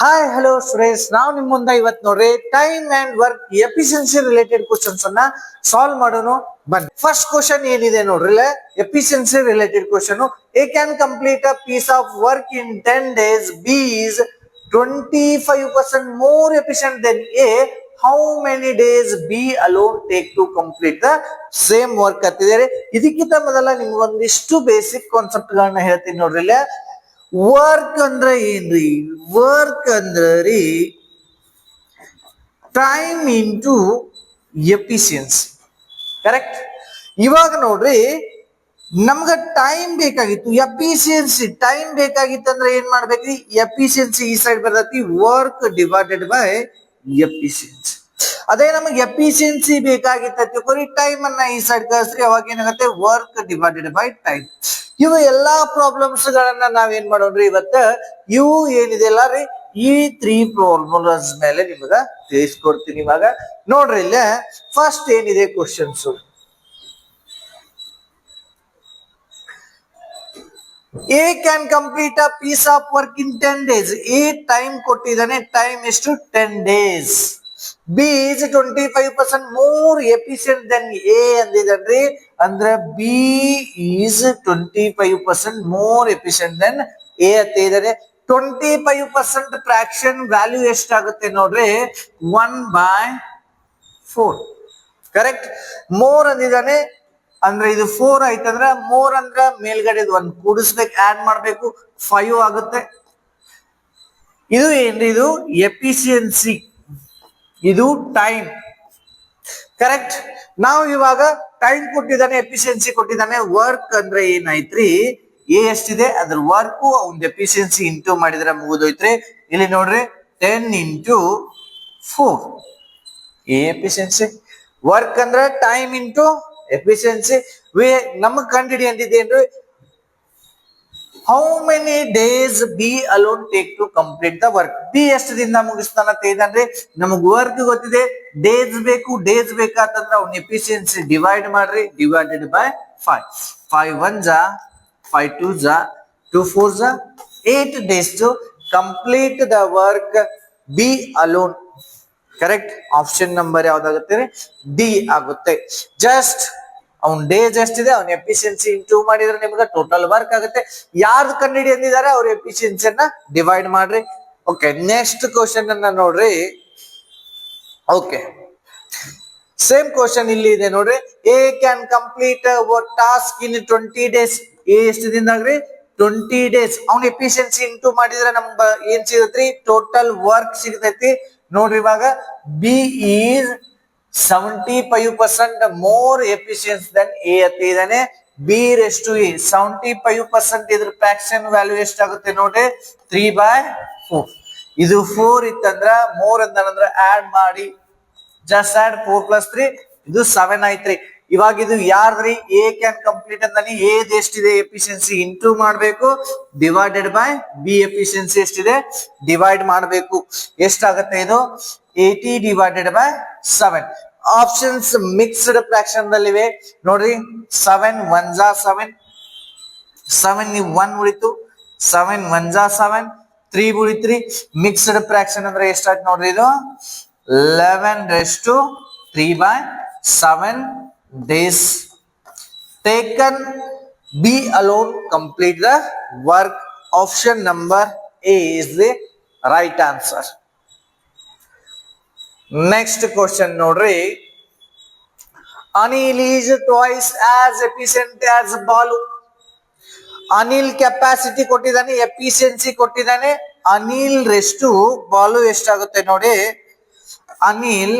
Hi hello Suresh, ನಾವು ನಿಮ್ ಮುಂದೆ ಇವತ್ತು ನೋಡ್ರಿ time and work efficiency related questions ಅನ್ನ ಸಾಲ್ವ್ ಮಾಡೋಣ ಬನ್ನಿ. ಫಸ್ಟ್ ಕ್ವಶನ್ ಏನಿದೆ ನೋಡ್ರಿ, efficiency related question. A can complete a piece of work in 10 days. B is 25% more efficient than A. How many days B alone take to complete the same work ಅಂತಿದ್ದಾರೆ. ಇದಕ್ಕಿಂತ ಮೊದಲ ನಿಮ್ಗೆ ಒಂದಿಷ್ಟು basic concept ಗಳನ್ನ ಹೇಳ್ತೀನಿ ನೋಡ್ರಿ. Work ಅಂದ್ರೆ ಏನ್ರಿ? ವರ್ಕ್ ಅಂದ್ರೆ ಟೈಮ್ ಇಂಟು ಎಫಿಷಿಯನ್ಸಿ. ಕರೆಕ್ಟ್. ಇವಾಗ ನೋಡ್ರಿ, ನಮ್ಗ ಟೈಮ್ ಬೇಕಾಗಿತ್ತು, ಎಫಿಷಿಯನ್ಸಿ ಟೈಮ್ ಬೇಕಾಗಿತ್ತು ಅಂದ್ರೆ ಏನ್ ಮಾಡ್ಬೇಕ್ರಿ? ಎಫಿಷಿಯನ್ಸಿ ಈ ಸೈಡ್ ಬರ್ತೈತಿ, ವರ್ಕ್ ಡಿವೈಡೆಡ್ ಬೈ ಎಫಿಷಿಯನ್ಸಿ. ಅದೇ ನಮಗೆ ಎಫಿಷಿಯನ್ಸಿ ಬೇಕಾಗಿತ್ತು, ಟೈಮ್ ಅನ್ನ ಈ ಸೈಡ್ ಕಳಿಸ್ರಿ, ಅವಾಗ ಏನಾಗುತ್ತೆ? Work divided by time. ಇವು ಎಲ್ಲಾ ಪ್ರಾಬ್ಲಮ್ಸ್ ಗಳನ್ನ ನಾವೇನ್ ಮಾಡೋಣ್ರಿ ಇವತ್ತ? ಇವು ಏನಿದೆ ಅಲ್ಲ ರೀ, ಈ 3 ಪ್ರಾಬ್ಲಮ್ಸ್ ಮೇಲೆ ನಿಮಗ ತಿಳಿಸ್ಕೊಡ್ತೀನಿ. ಇವಾಗ ನೋಡ್ರಿ, ಇಲ್ಲ ಫಸ್ಟ್ ಏನಿದೆ questions. A can complete a piece of work in 10 days. A time ಕೊಟ್ಟಿದ್ದಾನೆ, ಟೈಮ್ ಎಷ್ಟು? 10 days. B is 25% more efficient than A ಅಂದಿದ್ರಿ, ಅಂದ್ರೆ B is 25% more efficient than A ಅಂತ ಇದ್ದಾರೆ. 25% ಫ್ರಾಕ್ಷನ್ ವ್ಯಾಲ್ಯೂ ಎಷ್ಟಾಗುತ್ತೆ ನೋಡ್ರಿ? 1/4. ಕರೆಕ್ಟ್. ಮೋರ್ ಅಂದಿದ್ದಾನೆ ಅಂದ್ರೆ ಇದು 4 ಆಯ್ತಂದ್ರ, ಮೋರ್ ಅಂದ್ರ ಮೇಲ್ಗಡೆ 1 ಕೂಡಿಸ್ಬೇಕು, ಆಡ್ ಮಾಡ್ಬೇಕು, 5 ಆಗುತ್ತೆ. ಇದು ಏನ್ರಿ? ಇದು ಎಫಿಷಿಯನ್ಸಿ, ಇದು ಟೈಮ್. ಕರೆಕ್ಟ್. ನಾವು ಇವಾಗ ಟೈಮ್ ಕೊಟ್ಟಿದ್ದಾನೆ, ಎಫಿಷಿಯನ್ಸಿ ಕೊಟ್ಟಿದ್ದಾನೆ. ವರ್ಕ್ ಅಂದ್ರೆ ಏನಾಯ್ತ್ರಿ? ಎ ಎಷ್ಟಿದೆ ಅದ್ರ ವರ್ಕ್ ಅವ್ನ ಎಫಿಷಿಯನ್ಸಿ ಇಂಟು ಮಾಡಿದ್ರೆ ಮುಗಿದೋಯ್ತ್ರಿ. ಇಲ್ಲಿ ನೋಡ್ರಿ, 10 into 4 ಎ ಎಫಿಷಿಯನ್ಸಿ. ವರ್ಕ್ ಅಂದ್ರೆ ಟೈಮ್ ಇಂಟು ಎಫಿಷಿಯನ್ಸಿ. ನಮಗ್ ಕಂಡಿಡಿ ಅಂತಿದ್ದೇನ್ರಿ? How many days B alone take to complete the work. B ಎಷ್ಟು ದಿನ ಮುಗಿಸ್ತಾನ ಇದ್ದಾನ್ರಿ? ನಮಗ್ ವರ್ಕ್ ಗೊತ್ತಿದೆ, ಡೇಸ್ ಬೇಕು. ಡೇಸ್ ಬೇಕಾತಂದ್ರ ಅವ್ನ ಎಫಿಷಿಯನ್ಸಿ ಡಿವೈಡ್ ಮಾಡ್ರಿ, ಡಿವೈಡೆಡ್ ಬೈ 5. 5 1 ಜಾ 5 2 ಜಾ 2 4 ಜಾ 8 days to complete the work B alone. Correct. Option number ಯಾವ್ದಾಗುತ್ತೆ? ಡಿ ಆಗುತ್ತೆ. ಜಸ್ಟ್ ಅವ್ನ ಡೇಸ್ ಎಷ್ಟಿದೆ ಅವ್ನ ಎಫಿಷಿಯನ್ಸಿ ಇಂಟು ಮಾಡಿದ್ರೆ ನಿಮ್ಗೆ ಟೋಟಲ್ ವರ್ಕ್ ಆಗುತ್ತೆ. ಯಾರ್ದು ಕಂಡಿಡಿ ಅಂದಿದ್ದಾರೆ ಅವ್ರ ಎಫಿಷಿಯನ್ಸಿಯನ್ನ ಡಿವೈಡ್ ಮಾಡ್ರಿ. ಓಕೆ, ನೆಕ್ಸ್ಟ್ ಕ್ವಶನ್ ಅನ್ನ ನೋಡ್ರಿ. ಓಕೆ, ಸೇಮ್ ಕ್ವಶನ್ ಇಲ್ಲಿ ಇದೆ ನೋಡ್ರಿ. A can complete task in 20 days. A ಎಷ್ಟು ದಿನದಾಗ್ರಿ? 20 days. ಅವ್ನ ಎಫಿಷಿಯನ್ಸಿ ಇಂಟು ಮಾಡಿದ್ರೆ ನಮ್ಗೆ ಏನ್ ಸಿಗತ್ರಿ? ಟೋಟಲ್ ವರ್ಕ್ ಸಿಗತೈತಿ. ನೋಡ್ರಿ, ಇವಾಗ B is 75% more efficient than A ಅಂತ ಇದ್ದಾನೆ. B rest A 75%. ಇದ್ರ ಫ್ರಾಕ್ಷನ್ ವ್ಯಾಲ್ಯೂ ಎಷ್ಟಾಗುತ್ತೆ ನೋಡ್ರಿ? 3/4. ಇದು 4 ಇತ್ತಂದ್ರ, ಮೋರ್ ಅಂದ್ರ ಆಡ್ ಮಾಡಿ, ಜಸ್ಟ್ ಆಡ್ 4 + 3, ಇದು 7 ಆಯ್ತ್ರಿ. ಇವಾಗ ಇದು ಯಾರ್ದ್ರಿ? ಎ ಕ್ಯಾನ್ ಕಂಪ್ಲೀಟ್ ಅಂತಾನೆ. ಎ ಎಷ್ಟಿದೆ ಎಫಿಷಿಯನ್ಸಿ ಇಂಟು ಮಾಡ್ಬೇಕು, ಡಿವೈಡೆಡ್ ಬೈ ಬಿ ಎಫಿಷಿಯನ್ಸಿ ಎಷ್ಟಿದೆ ಡಿವೈಡ್ ಮಾಡ್ಬೇಕು. ಎಷ್ಟಾಗತ್ತೆ ಇದು? 80 divided by 7. Options mixed fraction ದಲ್ಲಿವೆ ನೋಡ್ರಿ. 7 1 ಜಾ 7, 7 1 ಉಳಿತು, 7 1 ಜಾ 7, 3 ಉಳಿತ್ರಿ. ಮಿಕ್ಸ್ಡ್ ಫ್ರಾಕ್ಷನ್ ಅಂದ್ರೆ ಎಷ್ಟಾಯ್ತು ನೋಡ್ರಿ? ಇದು 11/3/7 days taken. B alone complete the work. Option number A is the right answer. Next question ನೋಡ್ರಿ. Anil is twice as efficient as Balu. Anil capacity ಕೊಟ್ಟಿದ್ದಾನೆ, ಎಫಿಷಿಯನ್ಸಿ ಕೊಟ್ಟಿದ್ದಾನೆ. ಅನಿಲ್ ರೆಸ್ಟು ಬಾಲು ಎಷ್ಟಾಗುತ್ತೆ ನೋಡಿ? ಅನಿಲ್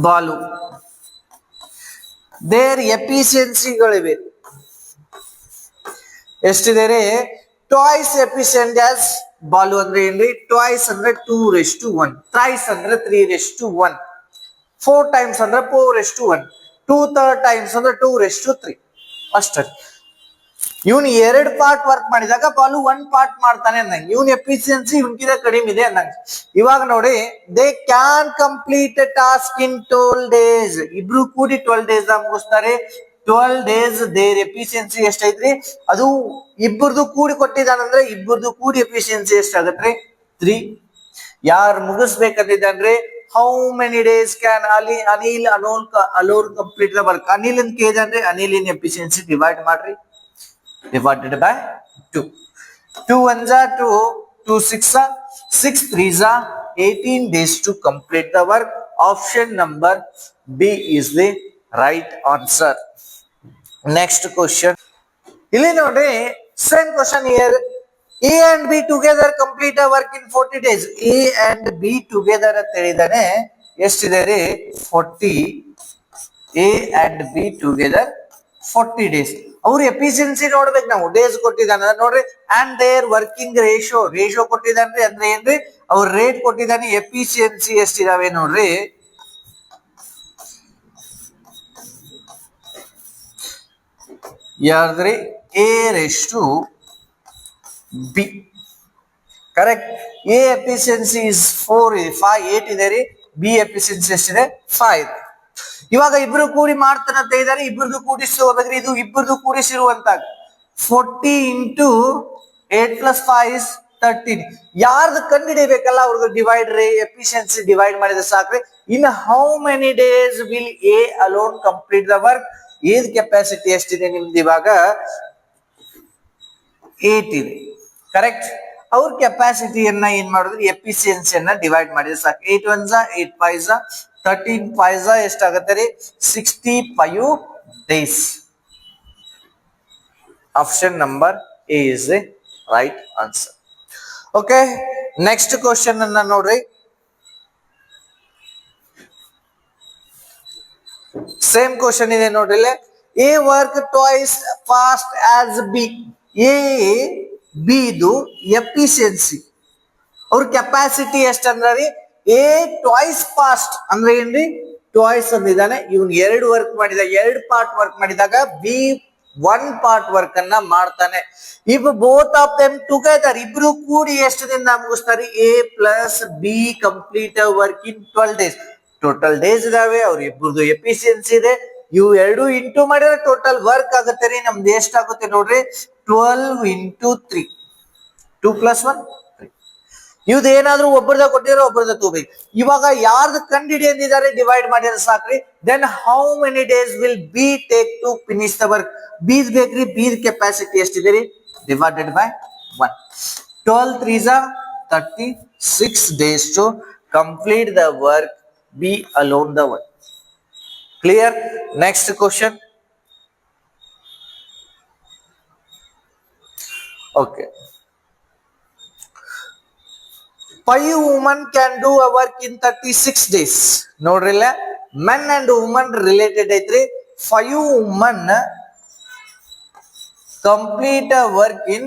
ಬಾಲು ದೇರ್ ಎಫಿಷಿಯನ್ಸಿಗಳಿವೆ ಎಷ್ಟಿದೆ? ಟ್ವಾಯ್ಸ್ ಎಫಿಷಿಯಂಟ್ ಆಸ್ ಬಾಲು ಅಂದ್ರೆ ಏನ್ರಿ? ಟ್ವಾಯ್ಸ್ ಅಂದ್ರೆ 2:1, thrice ಅಂದ್ರೆ 3:1, 4 times ಅಂದ್ರೆ 4:1, 2/3 times ಅಂದ್ರೆ 2:3 ಅಷ್ಟೇ. ಇವನು 2 ಪಾರ್ಟ್ ವರ್ಕ್ ಮಾಡಿದಾಗ ಬಾಲು 1 ಪಾರ್ಟ್ ಮಾಡ್ತಾನೆ ಅಂದಂಗೆ. ಇವನ್ ಎಫಿಷಿಯನ್ಸಿ ಇವನ್ಕಿಂತ ಕಡಿಮೆ ಇದೆ ಅಂದಂಗೆ. ಇವಾಗ ನೋಡಿ, they can complete task in 12 days. ಇಬ್ರು ಕೂಡಿ 12 days ಮುಗಿಸ್ತಾರೆ. 12 ಡೇಸ್ ದೇರ್ ಎಫಿಷಿಯನ್ಸಿ ಎಷ್ಟೈತ್ರಿ? ಅದು ಇಬ್ಬರದು ಕೂಡಿ ಕೊಟ್ಟಿದ್ದಾನಂದ್ರೆ ಇಬ್ಬರದು ಕೂಡಿ ಎಫಿಷಿಯನ್ಸಿ ಎಷ್ಟಾಗತ್ರಿ? 3. ಯಾರು ಮುಗಿಸ್ಬೇಕಂತಿದ್ದಾನ್ರಿ? How many days can Anil alone complete the work? Anil ಅಂತ ಕೇಳಿದಾನ್ರಿ, ಅನಿಲ್ ಇನ್ ಎಫಿಷಿಯನ್ಸಿ ಡಿವೈಡ್ ಮಾಡ್ರಿ, divided by 2. 2 ones are 2, 2 6 are 6 3s are 18 days to complete the work. Option number B is the right answer. Next question. ಇಲ್ಲಿ ನೋಡ್ರಿ, same question here. A and B together complete the work in 40 days. A and B together ಅಂತ ಹೇಳಿದಾನೆ, ಎಷ್ಟಿದೆ ರೀ? 40. A and B together 40 days. ಅವ್ರ efficiency ನೋಡ್ಬೇಕು ನಾವು, days ಕೊಟ್ಟಿದ್ದಾನ ನೋಡ್ರಿ. ಅಂಡ್ ದೇರ್ ವರ್ಕಿಂಗ್ ರೇಷಿಯೋ ಕೊಟ್ಟಿದ್ದಾನ್ರಿ, ಅಂದ್ರೆ ಏನ್ರಿ? ಅವ್ರ ರೇಟ್ ಕೊಟ್ಟಿದ್ದಾನೆ, ಎಫಿಷಿಯನ್ಸಿ ಎಷ್ಟಿದಾವೆ ನೋಡ್ರಿ? ಯಾರ್ದ್ರಿ? A:B. Correct. A efficiency is 8 ಇದೆ ರೀ, ಬಿ ಎಫಿಷಿಯನ್ಸಿ ಎಷ್ಟಿದೆ? 5. ಇವಾಗ ಇಬ್ರು ಕೂಡಿ ಮಾಡ್ತಾನಂತ ಇದ್ದಾರೆ, ಇಬ್ಬರದು ಕೂಡಿಸಿರ್ಬೇಕ್ರಿ. ಇದು ಇಬ್ಬರದು ಕೂಡಿಸಿರುವಂತ 40 into 8 plus 5 is 13. ಯಾರ್ದು ಕಂಡು ಹಿಡಿಬೇಕಲ್ಲ, ಅವ್ರದ್ದು ಡಿವೈಡ್ ರೀ, ಎಫಿಷಿಯನ್ಸಿ ಡಿವೈಡ್ ಮಾಡಿದ್ರೆ ಸಾಕ್ರಿ. In how many days will A alone complete the work? ಏದ್ ಕೆಪಾಸಿಟಿ ಎಷ್ಟಿದೆ ನಿಮ್ದು? ಇವಾಗ 8 ಇದೆ, ಕರೆಕ್ಟ್. ಅವ್ರ ಕೆಪಾಸಿಟಿಯನ್ನ ಏನ್ ಮಾಡಿದ್ರೆ ಎಫಿಷಿಯನ್ಸಿಯನ್ನ ಡಿವೈಡ್ ಮಾಡಿದ್ರೆ ಸಾಕು. 8 1s 8 5s 13 5s ಎಷ್ಟಾಗತ್ತೆ ರೀ? 65 days. Option number A is the right answer. Okay, next question ಅನ್ನ ನೋಡ್ರಿ. ಸೇಮ್ ಕ್ವಶನ್ ಇದೆ ನೋಡ್ರಿ. A work twice fast as B. A B ಇದು ಎಫಿಷಿಯನ್ಸಿ, ಅವ್ರ ಕೆಪಾಸಿಟಿ ಎಷ್ಟಂದ್ರ ರೀ? A twice fast ಅಂದ್ರೆ ಏನ್ರಿ? ಟ್ವಾಯ್ಸ್ ಅಂದಿದ್ದಾನೆ, ಇವನ್ 2 ವರ್ಕ್ ಮಾಡಿದ, 2 ಪಾರ್ಟ್ ವರ್ಕ್ ಮಾಡಿದಾಗ B 1 ಪಾರ್ಟ್ ವರ್ಕ್ ಅನ್ನ ಮಾಡ್ತಾನೆ. If both of them together, ಇಬ್ರು ಕೂಡಿ ಎಷ್ಟು ದಿನ ಮುಗಿಸ್ತಾರೆ? A plus B complete work in 12 days. Total days ಇದಾವೆ, ಅವ್ರ ಇಬ್ಬರದು ಎಫಿಷಿಯನ್ಸಿ ಇದೆ, ಇವು 2 ಇಂಟು ಮಾಡಿದ್ರೆ ಟೋಟಲ್ ವರ್ಕ್ ಆಗುತ್ತೆ ರೀ. ನಮ್ದು ಎಷ್ಟಾಗುತ್ತೆ ನೋಡ್ರಿ? 12 into 3, 2 plus 1 3. ಇವ್ದು ಏನಾದ್ರೂ ಒಬ್ಬರದ ಕೊಟ್ಟಿರೋ ಒಬ್ಬರದ ತಗೋಬೇಕು. ಇವಾಗ ಯಾರ್ದು ಕಂಡು ಹಿಡಿ ಅಂದಿದ್ದಾರೆ, ಡಿವೈಡ್ ಮಾಡಿದ್ರೆ ಸಾಕ್ರಿ. Then how many days will B take to finish the work? B's ಬೇಕ್ರಿ, ಬೀದ್ ಕೆಪಾಸಿಟಿ ಎಷ್ಟಿದೆ ರೀ? Divided by 1. 12 3s are 36 days to complete the work. Be alone the work. Clear? Next question. Okay. 5 women can do a work in 36 days. ನೋಡ್ರಿಲ್ಲ, men and women related ಐತ್ರಿ. 5 women complete a work in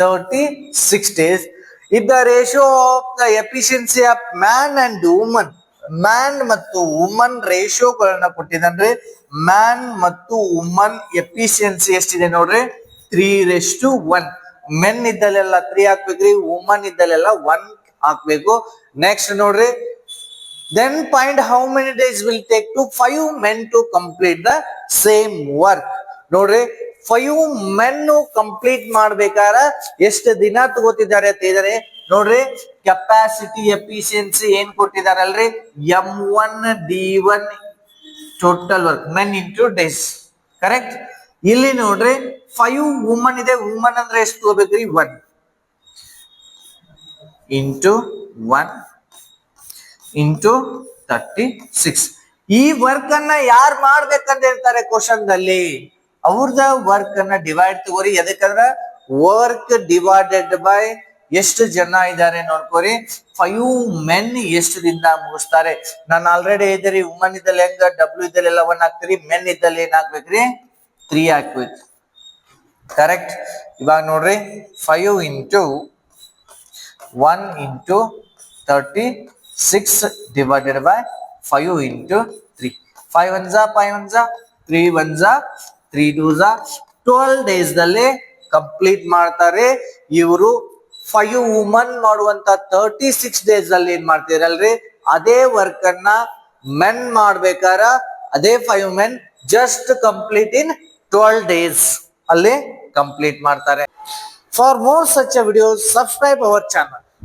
36 days. If the ratio of the efficiency of man and woman, man ಮತ್ತು woman ರೇಷಿಯೋಗಳನ್ನ ಕೊಟ್ಟಿದ್ದಾನ್ರಿ. Man ಮತ್ತು woman efficiency ಎಷ್ಟಿದೆ ನೋಡ್ರಿ? 3:1. Men ಇದ್ದಲ್ಲೆಲ್ಲ 3 ಹಾಕ್ಬೇಕ್ರಿ, woman ಇದ್ದಲ್ಲೆಲ್ಲ 1 ಹಾಕ್ಬೇಕು. Next ನೋಡ್ರಿ, then find how many days will take to 5 men to complete the same work. ನೋಡ್ರಿ, 5 men complete ಮಾಡ್ಬೇಕಾರ ಎಷ್ಟು ದಿನ ತಗೋತಿದ್ದಾರೆ ಅಂತ ಹೇಳಿದರೆ ನೋಡ್ರಿ, ಕೆಪಾಸಿಟಿ ಎಫಿಷಿಯನ್ಸಿ ಏನ್ ಕೊಟ್ಟಿದಾರಲ್ರಿ? M1 D1 total work men into days, correct. ಇಲ್ಲಿ ನೋಡ್ರಿ 5 ವುಮನ್ ಇದೆ, ವುಮನ್ ಅಂದ್ರೆ ಎಷ್ಟು ತಗೋಬೇಕ್ರಿ? 1 ಇಂಟು 1 ಇಂಟು 36. ಈ ವರ್ಕ್ ಅನ್ನ ಯಾರು ಮಾಡ್ಬೇಕಂತ ಹೇಳ್ತಾರೆ ಕ್ವಶನ್ ದಲ್ಲಿ? ಅವ್ರದ ವರ್ಕ್ ಅನ್ನ ಡಿವೈಡ್ ತಗೋರಿ. ಎದಕ್ಕಂದ್ರ ವರ್ಕ್ ಡಿವೈಡೆಡ್ ಬೈ ಎಷ್ಟು ಜನ ಇದ್ದಾರೆ ನೋಡ್ಕೋರಿ. 5 ಮೆನ್ ಎಷ್ಟು ದಿನ ಮುಗಿಸ್ತಾರೆ? ನಾನು ಆಲ್ರೆಡಿ ಹೇಳಿದ್ರಿ, ವುಮನ್ ಇದ್ದಲ್ಲಿ ಹೆಂಗ W ಇದ್ದಲ್ಲಿ 1 ಹಾಕ್ತಿರಿ, ಮೆನ್ ಇದ್ದಲ್ಲಿ ಏನ್ ಹಾಕ್ಬೇಕ್ರಿ? 3 ಹಾಕ್ಬೇಕು, ಕರೆಕ್ಟ್. ಇವಾಗ ನೋಡ್ರಿ, 5 into 1 into 36 divided by 5 into 3. 5 1s 5 1s 3 1s 3 2s 12 days ದಲ್ಲಿ ಕಂಪ್ಲೀಟ್ ಮಾಡ್ತಾರೆ ಇವರು. 5 ವುಮನ್ ಮಾಡುವಂತ 36 ಡೇಸ್ ಅಲ್ಲಿ ಏನ್ ಮಾಡ್ತಿರಲ್ರಿ, ಅದೇ ವರ್ಕ್ ಅನ್ನ ಮೆನ್ ಮಾಡ್ಬೇಕಾರ ಅದೇ 5 ಮೆನ್ ಜಸ್ಟ್ ಕಂಪ್ಲೀಟ್ ಇನ್ 12 ಡೇಸ್ ಅಲ್ಲಿ ಕಂಪ್ಲೀಟ್ ಮಾಡ್ತಾರೆ. For more such videos subscribe our channel.